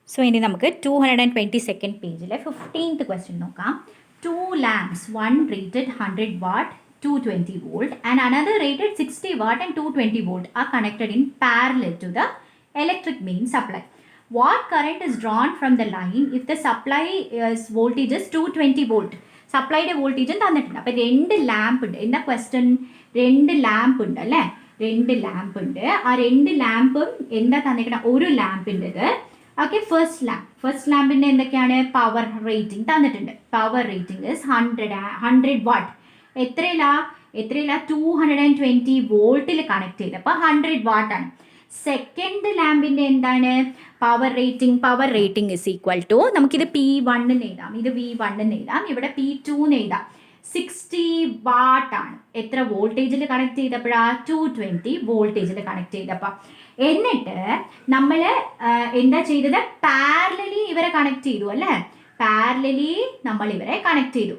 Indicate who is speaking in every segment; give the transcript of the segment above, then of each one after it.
Speaker 1: So ഇനി നമുക്ക് 222nd പേജിലെ 15th ക്വസ്റ്റ്യൻ നോക്കാം. 2 lamps, one rated 100 watt, 220 volt and another rated 60 watt and 220 volt are connected in parallel to the electric main supply. What current is drawn from the line if the supply voltage is 220 volt? സപ്ലൈയുടെ വോൾട്ടേജും തന്നിട്ടുണ്ട്. അപ്പോൾ 2 lamp ഉണ്ട്. എന്താ question? 2 lamp ഉണ്ട് അല്ലേ? 2 lamp ഉണ്ട്. ആ 2 ലാമ്പും എന്താ തന്നിരിക്കണം? ഒരു ലാമ്പിൻ്റെത് ഓക്കെ ഫസ്റ്റ് ലാമ്പിൻ്റെ എന്തൊക്കെയാണ്? പവർ റേറ്റിംഗ് തന്നിട്ടുണ്ട്. Power rating is 100 what. എത്രയിലാ 220 വോൾട്ടിൽ കണക്ട് ചെയ്ത്, അപ്പോൾ 100 വാട്ടാണ്. സെക്കൻഡ് ലാമ്പിൻ്റെ എന്താണ് power rating is equal to, നമുക്കിത് P1 എന്ന് എഴുതാം, ഇത് V1 എന്ന് എഴുതാം, ഇവിടെ P2 എന്ന് എഴുതാം. 60 വാട്ടാണ്. എത്ര വോൾട്ടേജിൽ കണക്ട് ചെയ്തപ്പോഴാ? 220 വോൾട്ടേജിൽ കണക്ട് ചെയ്തപ്പോൾ. എന്നിട്ട് നമ്മൾ എന്താ ചെയ്തത്? പാരലലി ഇവരെ കണക്ട് ചെയ്തു അല്ലേ? പാരലലി നമ്മൾ ഇവരെ കണക്ട് ചെയ്തു.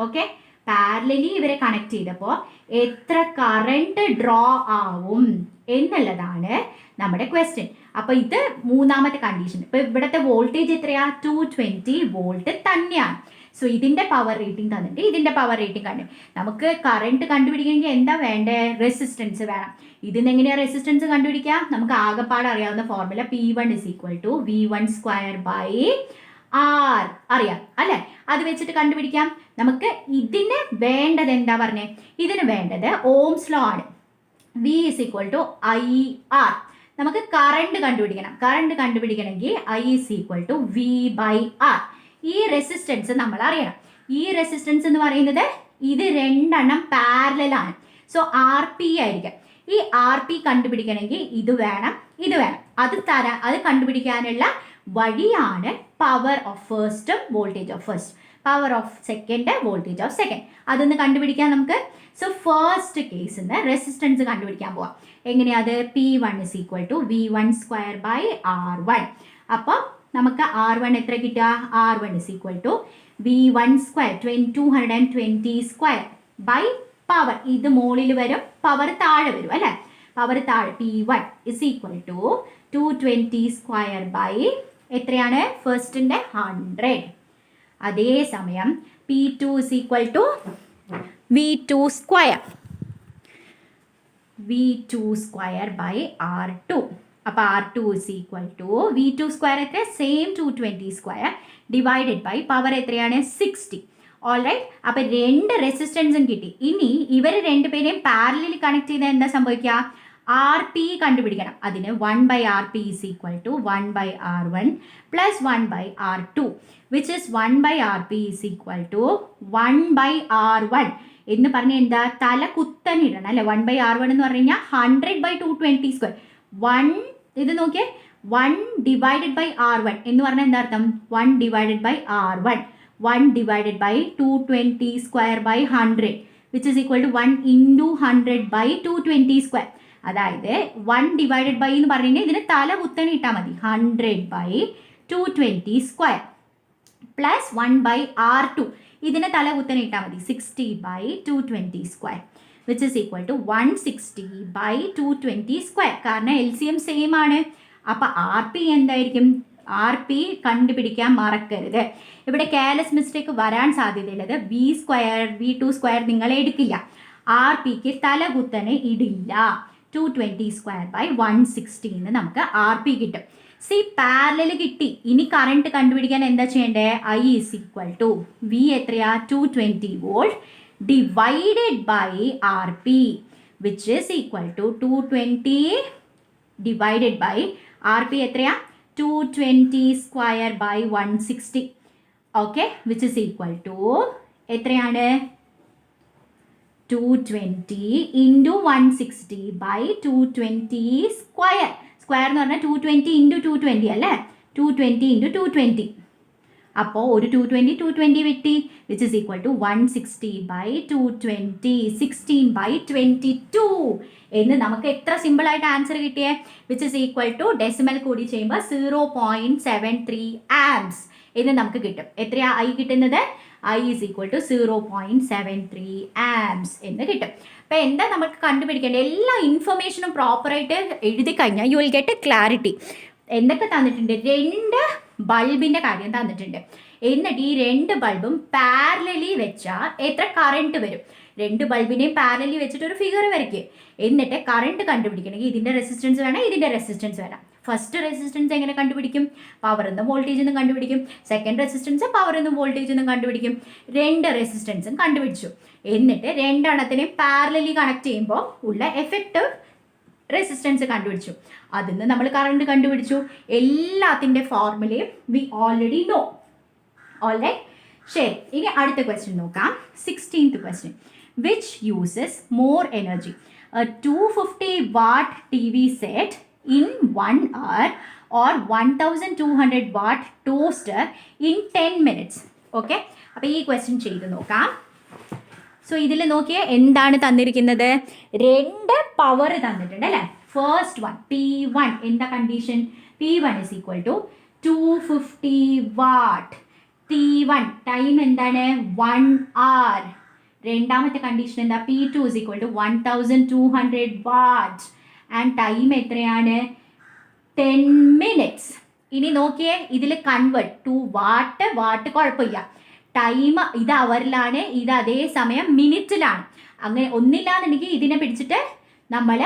Speaker 1: ഓക്കെ, പാരലലി ഇവരെ കണക്ട് ചെയ്തപ്പോൾ എത്ര കറണ്ട് ഡ്രോ ആവും എന്നുള്ളതാണ് നമ്മുടെ ക്വസ്റ്റ്യൻ. അപ്പോൾ ഇത് മൂന്നാമത്തെ കണ്ടീഷൻ. ഇപ്പോൾ ഇവിടുത്തെ വോൾട്ടേജ് എത്രയാ? 220 വോൾട്ട് തന്നെയാണ്. സോ ഇതിൻ്റെ പവർ റേറ്റിംഗ് തന്നിട്ട് ഇതിൻ്റെ പവർ റേറ്റിംഗ് കണ്ടു. നമുക്ക് കറണ്ട് കണ്ടുപിടിക്കണമെങ്കിൽ എന്താ വേണ്ടേ? റെസിസ്റ്റൻസ് വേണം. ഇതിന് എങ്ങനെയാണ് റെസിസ്റ്റൻസ് കണ്ടുപിടിക്കുക? നമുക്ക് ആകെപ്പാട് അറിയാവുന്ന ഫോർമുല P1 = V1² R അറിയാം അല്ലേ? അത് വെച്ചിട്ട് കണ്ടുപിടിക്കാം. നമുക്ക് ഇതിന് വേണ്ടത് എന്താ പറഞ്ഞേ? ഇതിന് വേണ്ടത് ഓംസ് ലോ ആണ്. V = IR. നമുക്ക് കറണ്ട് കണ്ടുപിടിക്കണം. കറണ്ട് കണ്ടുപിടിക്കണമെങ്കിൽ I = V/R. ഈ റെസിസ്റ്റൻസ് നമ്മൾ അറിയണം. ഈ റെസിസ്റ്റൻസ് എന്ന് പറയുന്നത് ഇത് രണ്ടെണ്ണം പാരലലാണ്. സോ RP ആയിരിക്കും. ഈ RP കണ്ടുപിടിക്കണമെങ്കിൽ ഇത് വേണം, ഇത് വേണം. അത് കണ്ടുപിടിക്കാനുള്ള വഴിയാണ് പവർ ഓഫ് ഫസ്റ്റും voltage of first, power of second, voltage of second. അതൊന്ന് കണ്ടുപിടിക്കാൻ നമുക്ക്. സോ ഫസ്റ്റ് കേസിന് റെസിസ്റ്റൻസ് കണ്ടുപിടിക്കാൻ പോവാം. എങ്ങനെയാ അത്? P1 = V1² അപ്പോൾ നമുക്ക് R1 എത്ര കിട്ടുക? R1 = V1² 220² power. ഇത് മുകളിൽ വരും, പവർ താഴെ വരും അല്ലേ? പവർ താഴെ. P1 = 220² എത്രയാണ്? ഫസ്റ്റിൻ്റെ 100. അതേസമയം P2 = V2² R2. അപ്പോൾ R2 = V2² എത്ര? സെയിം 220² ഡിവൈഡഡ് ബൈ പവർ എത്രയാണ്? 60. ഓൾറൈറ്റ്. അപ്പോൾ 2 റെസിസ്റ്റൻസും കിട്ടി. ഇനി ഇവർ രണ്ടുപേരെയും പാരലൽ കണക്ട് ചെയ്താൽ എന്താ സംഭവിക്കുക? RP കണ്ടുപിടിക്കണം. അതിന് 1/RP = 1/R1 + 1/R2 which is 1/RP = 1/R1 എന്ന് പറഞ്ഞാൽ എന്താ? തല കുത്തനിടണം അല്ലേ? 1/R1 എന്ന് പറഞ്ഞു കഴിഞ്ഞാൽ 100/220². 1 ഇത് നോക്കിയേ, 1 ഡിവൈഡഡ് ബൈ R1 എന്ന് പറഞ്ഞാൽ എന്താ അർത്ഥം? 1 divided by R1, 1 divided by 220²/100 which is equal to 1 × 100/220². അതായത് 1 ഡിവൈഡഡ് ബൈ എന്ന് പറഞ്ഞു കഴിഞ്ഞാൽ ഇതിന് തല കുത്തനെ ഇട്ടാൽ മതി. 100/220² പ്ലസ് 1/R2 ഇതിന് തല കുത്തനെ ഇട്ടാൽ മതി. 60/220² which is equal to 160/220². കാരണം LCM സെയിം ആണ്. അപ്പോൾ RP എന്തായിരിക്കും? RP കണ്ടുപിടിക്കാൻ മറക്കരുത്. ഇവിടെ കെയർലെസ് മിസ്റ്റേക്ക് വരാൻ സാധ്യതയുള്ളത് V2² നിങ്ങൾ എടുക്കില്ല. RPക്ക് തല കുത്തനെ ഇടില്ല. 220²/160 എന്ന് നമുക്ക് RP കിട്ടും. പാരലൽ കിട്ടി. ഇനി കറണ്ട് കണ്ടുപിടിക്കാൻ എന്താ ചെയ്യേണ്ടത്? I = V എത്രയാ? 220 volt divided by RP which is equal to 220 divided by RP എത്രയാ? 220²/160. Okay, which is equal to എത്രയാണ്? 220 × 160/220². സ്ക്വയർ എന്ന് പറഞ്ഞാൽ 220 × 220 അല്ലേ? 220 × 220. അപ്പോൾ ഒരു 220 വെട്ടി which is equal to 160/220 16/22 എന്ന് നമുക്ക് എത്ര സിമ്പിളായിട്ട് ആൻസർ കിട്ടിയേ? which is equal to decimal കൂടി ചെയ്യുമ്പോൾ 0.73 amps എന്ന് നമുക്ക് കിട്ടും. എത്രയാ I കിട്ടുന്നത്? I = 0.73 amps എന്ന് കിട്ടും. അപ്പോൾ എന്താ നമുക്ക് കണ്ടുപിടിക്കേണ്ടത്? എല്ലാ ഇൻഫർമേഷനും പ്രോപ്പറായിട്ട് എഴുതി കഴിഞ്ഞാൽ you will get A clarity. എന്തൊക്കെ തന്നിട്ടുണ്ട്? 2 ബൾബിൻ്റെ കാര്യം തന്നിട്ടുണ്ട്. എന്നിട്ട് ഈ 2 ബൾബും പാരലലി വെച്ചാൽ എത്ര കറണ്ട് വരും? 2 ബൾബിനെയും പാരലലി വെച്ചിട്ട് ഒരു ഫിഗർ വരയ്ക്കുക. എന്നിട്ട് കറണ്ട് കണ്ടുപിടിക്കണമെങ്കിൽ ഇതിൻ്റെ റെസിസ്റ്റൻസ് വേണം, ഇതിൻ്റെ റെസിസ്റ്റൻസ് വേണം. ഫസ്റ്റ് റെസിസ്റ്റൻസ് എങ്ങനെ കണ്ടുപിടിക്കും? പവർ എന്നും വോൾട്ടേജ് എന്നും കണ്ടുപിടിക്കും. സെക്കൻഡ് റെസിസ്റ്റൻസ് പവർ എന്നും വോൾട്ടേജ് എന്നും കണ്ടുപിടിക്കും. 2 റെസിസ്റ്റൻസും കണ്ടുപിടിച്ചു. എന്നിട്ട് 2 എണ്ണത്തിനെയും പാരലലി കണക്ട് ചെയ്യുമ്പോൾ ഉള്ള എഫക്റ്റീവ് റെസിസ്റ്റൻസ് കണ്ടുപിടിച്ചു. അതിൽ നിന്ന് നമ്മൾ കറണ്ട് കണ്ടുപിടിച്ചു. എല്ലാത്തിൻ്റെ ഫോർമുലയും വി ഓൾറെഡി നോ. ഓൾറൈറ്റ്, ശരി. ഇനി അടുത്ത ക്വസ്റ്റ്യൻ നോക്കാം. 16th question. Which uses more energy? 250 watt TV set in 1 hour or 1200 watt toaster in 10 minutes. Okay, അപ്പോൾ ഈ ക്വസ്റ്റ്യൻ ചെയ്ത് നോക്കാം. സോ ഇതിൽ നോക്കിയാൽ എന്താണ് തന്നിരിക്കുന്നത്? 2 പവർ തന്നിട്ടുണ്ട് അല്ലേ? ഫസ്റ്റ് വൺ P1 എന്താ condition? P1 is equal to 250 watt. T1 time എന്താണ്? 1 hour. രണ്ടാമത്തെ കണ്ടീഷൻ എന്താ? P2 is equal to 1200 watt and time എത്രയാണ്? 10 minutes. ഇനി നോക്കിയേ, ഇതിൽ കൺവേർട്ട് ടു വാട്ട് കുഴപ്പമില്ല. ടൈം ഇത് അവറിലാണ്, ഇത് അതേ സമയം മിനിറ്റിലാണ്. അങ്ങനെ ഒന്നില്ലാന്നുണ്ടെങ്കിൽ ഇതിനെ പിടിച്ചിട്ട് നമ്മൾ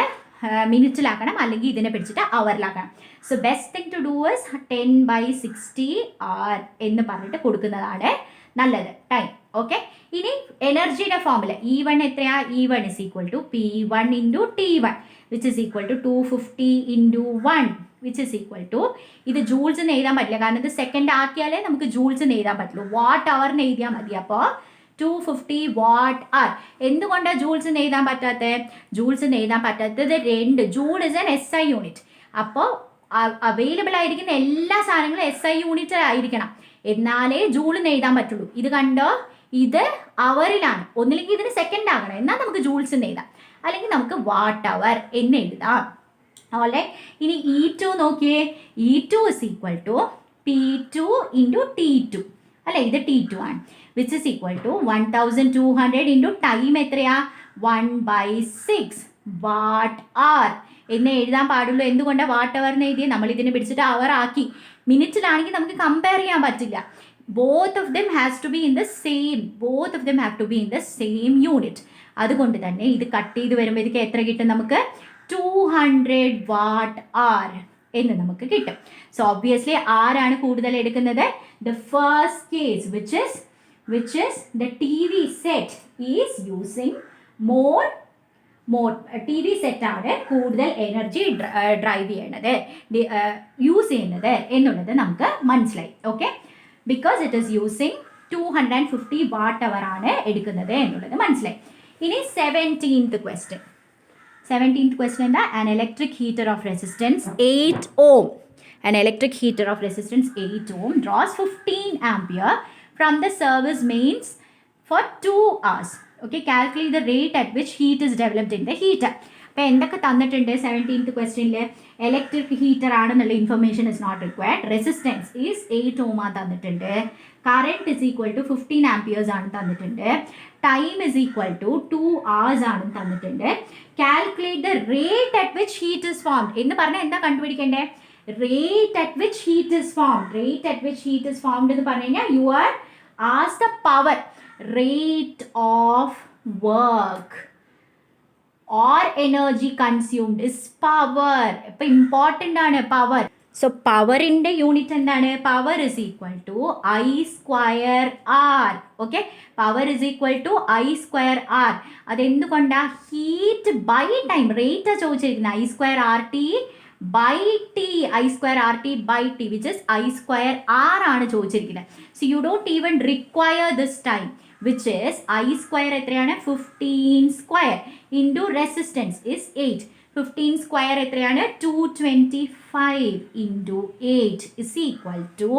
Speaker 1: മിനിറ്റിലാക്കണം, അല്ലെങ്കിൽ ഇതിനെ പിടിച്ചിട്ട് അവറിലാക്കണം. So best thing to do is 10/60 hour എന്ന് പറഞ്ഞിട്ട് കൊടുക്കുന്നതാണ് നല്ലത് ടൈം. ഓക്കെ, ഇനി എനർജിയുടെ ഫോർമുല E1 എത്രയാ? E1 is equal to P1 into T1 which is equal to 250 into 1 which is equal to, ഇത് ജൂൾസ് എന്ന് എഴുതാൻ പറ്റില്ല കാരണം ഇത് സെക്കൻഡ് ആക്കിയാലേ നമുക്ക് ജൂൾസ് എന്ന് എഴുതാൻ പറ്റുള്ളൂ. വാട്ട് അവറിന് എഴുതിയാൽ മതി. അപ്പോൾ 250 watt hour. എന്തുകൊണ്ടാണ് ജൂൾസ് എന്ന് എഴുതാൻ പറ്റാത്തത്? ജൂൾസ് എന്ന് എഴുതാൻ പറ്റാത്തത് 2 joule is an SI unit. അപ്പോൾ അവൈലബിൾ ആയിരിക്കുന്ന എല്ലാ സാധനങ്ങളും SI യൂണിറ്റ് ആയിരിക്കണം, എന്നാലേ ജൂൾ എന്ന് എഴുതാൻ പറ്റുള്ളൂ. ഇത് കണ്ടോ, ഇത് അവറിലാണ്. ഒന്നില്ലെങ്കിൽ ഇതിന് സെക്കൻഡ് ആകണം, എന്നാൽ നമുക്ക് ജൂൾസ് എന്ന് എഴുതാം, അല്ലെങ്കിൽ നമുക്ക് വാട്ട് അവർ എന്ന് എഴുതാം. ഓൾറൈറ്റ്, ഇനി E2 നോക്കിയേ. E2 is equal to P2 into T2 അല്ലേ? ഇത് T2 ആണ്. which is equal to 1200 into time എത്രയാ? 1/6 വാട്ട് അവർ എന്ന് എഴുതാൻ പാടുള്ളൂ. എന്തുകൊണ്ടാണ് വാട്ട് അവർ എന്ന് എഴുതിയത്? നമ്മൾ ഇതിനെ പിടിച്ചിട്ട് അവർ ആക്കി. മിനിറ്റിലാണെങ്കിൽ നമുക്ക് കമ്പയർ ചെയ്യാൻ പറ്റില്ല. both of them have to be in the same unit. അതുകൊണ്ട് തന്നെ ഇത് കട്ട് ചെയ്ത് വരുമ്പോൾ ഇതിക്ക് എത്ര കിട്ടും? നമുക്ക് 200 watt hour എന്ന് നമുക്ക് കിട്ടും. സോ ഒബ്വിയസ്ലി ആരാണ് കൂടുതൽ എടുക്കുന്നത്? the first case which is the TV set is using more TV set ആണ് കൂടുതൽ എനർജി ഡ്രൈവ് ചെയ്യണത്, യൂസ് ചെയ്യുന്നത് എന്നുള്ളത് നമുക്ക് മനസ്സിലായി. Okay, because it is using 250 watt hour ആണ് എടുക്കുന്നത് എന്നുള്ളത് മനസ്സിലായി. ഇനി 17th question. 17th question എന്താ? an electric heater of resistance 8 ohm. An electric heater of resistance 8 ohm draws 15 ampere from the service mains for 2 hours. Okay, calculate the rate at which heat is developed in the heater. അപ്പോൾ എന്തൊക്കെ തന്നിട്ടുണ്ട് 17th ക്വസ്റ്റ്യനിൽ? Electric heater ആണെന്നുള്ള information is not required. Resistance is 8 ohm തന്നിട്ടുണ്ട്. Current is equal to 15 amperes ആണ് തന്നിട്ടുണ്ട്. Time is equal to 2 hours ആണ് തന്നിട്ടുണ്ട്. Calculate the rate at which heat is formed എന്ന് പറഞ്ഞാൽ എന്താ കണ്ടുപിടിക്കേണ്ടത്? Rate at which heat is formed. Rate at which heat is formed എന്ന് പറഞ്ഞു കഴിഞ്ഞാൽ you are as the power rate of work or energy consumed is power. ഇപ്പോൾ important ആണ് power. So പവറിൻ്റെ യൂണിറ്റ് എന്താണ്? Power is equal to I² R. ഓക്കെ, power is equal to I² R. അതെന്തുകൊണ്ടാണ്? Heat by time rate ചോദിച്ചിരിക്കുന്നത്. I² RT by T, I² RT by T, which is I² R ആണ് ചോദിച്ചിരിക്കുന്നത്. So you don't even require this time, which is I² എത്രയാണ്? 15² into resistance is 8. 15² എത്രയാണ്? 225 into 8 is equal to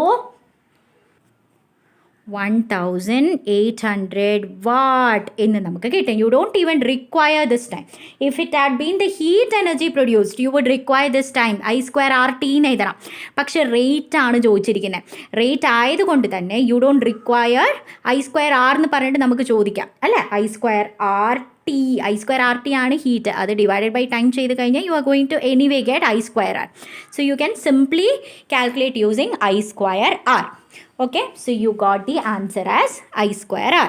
Speaker 1: 1800 watt എന്ന് നമുക്ക് കിട്ടും. You don't even require this time. If it had been the heat energy produced you would require this time. I² RT എന്ന് എഴുതണം. പക്ഷേ rate ആണ് ചോദിച്ചിരിക്കുന്നത്. റേറ്റ് ആയതുകൊണ്ട് തന്നെ you don't require I² R എന്ന് പറഞ്ഞിട്ട് നമുക്ക് ചോദിക്കാം അല്ലേ? I² RT T I square R T ആണ് ഹീറ്റ്. അത് ഡിവൈഡഡ് ബൈ ടൈം ചെയ്ത് കഴിഞ്ഞാൽ you are going to anyway get I square R. So you can simply calculate using I square R. Okay, so you got the answer as I square R.